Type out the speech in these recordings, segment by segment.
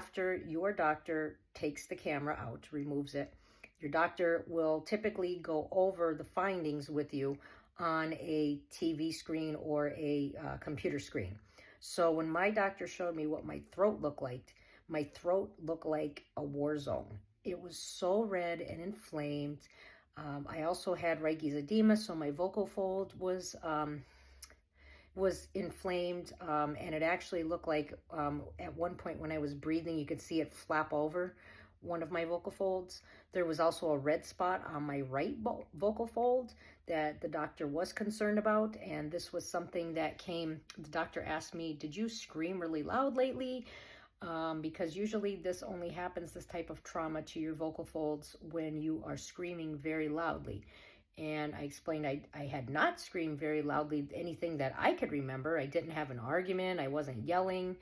after your doctor takes the camera out, removes it, your doctor will typically go over the findings with you on a TV screen or a computer screen. So when my doctor showed me what my throat looked like, my throat looked like a war zone. It was so red and inflamed. I also had Reich's edema, so my vocal fold was inflamed, and it actually looked like at one point when I was breathing, you could see it flap over one of my vocal folds. There was also a red spot on my right vocal fold that the doctor was concerned about, and this was something that came, the doctor asked me, did you scream really loud lately? Because usually this only happens, this type of trauma to your vocal folds, when you are screaming very loudly. And I explained I had not screamed very loudly, anything that I could remember. I didn't have an argument. I wasn't yelling,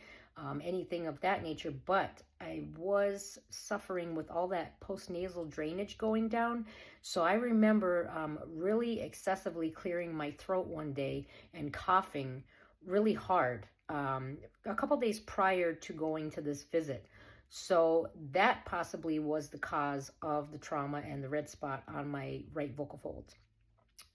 anything of that nature. But I was suffering with all that post-nasal drainage going down. So I remember really excessively clearing my throat one day and coughing really hard a couple days prior to going to this visit. So that possibly was the cause of the trauma and the red spot on my right vocal folds.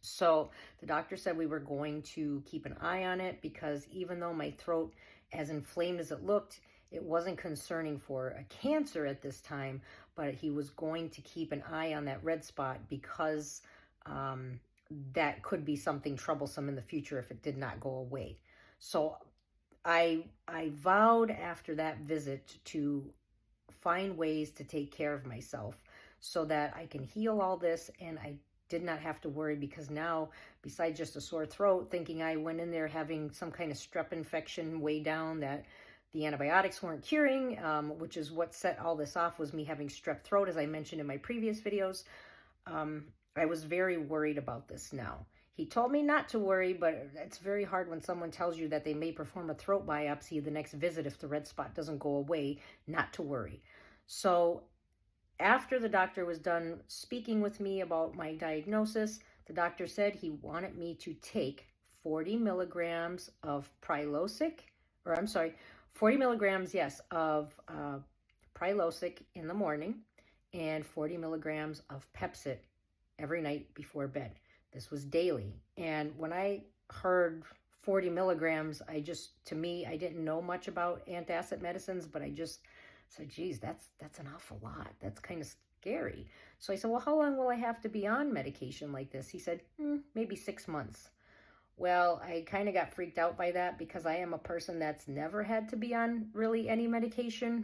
So the doctor said we were going to keep an eye on it, because even though my throat, as inflamed as it looked, it wasn't concerning for a cancer at this time, but he was going to keep an eye on that red spot, because that could be something troublesome in the future if it did not go away. So I vowed after that visit to find ways to take care of myself so that I can heal all this, and I did not have to worry, because now, besides just a sore throat, thinking I went in there having some kind of strep infection way down that the antibiotics weren't curing, which is what set all this off, was me having strep throat, as I mentioned in my previous videos. I was very worried about this now. He told me not to worry, but it's very hard when someone tells you that they may perform a throat biopsy the next visit if the red spot doesn't go away, not to worry. So after the doctor was done speaking with me about my diagnosis, the doctor said he wanted me to take 40 milligrams of 40 milligrams, yes, of Prilosec in the morning and 40 milligrams of Pepcid every night before bed. This was daily. And when I heard 40 milligrams, I didn't know much about antacid medicines, but I just said, geez, that's an awful lot. That's kind of scary. So I said, well, how long will I have to be on medication like this? He said, maybe 6 months. Well, I kind of got freaked out by that, because I am a person that's never had to be on really any medication.